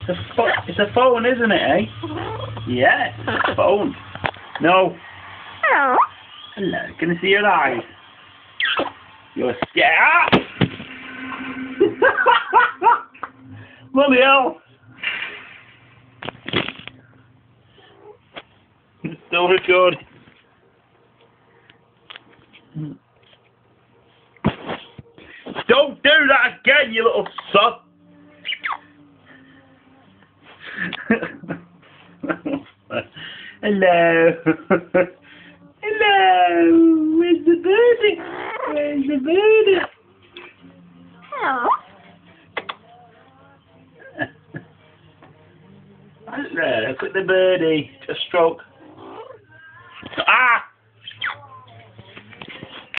It's a phone, isn't it, eh? Yeah, it's a phone. No. Hello. Hello, can I see your eyes? You're scared. Bloody hell. It's still recording. Don't do that again, you little sod. Hello. Hello. Where's the birdie? Where's the birdie? Hello. Hello. Look at the birdie. Just stroke.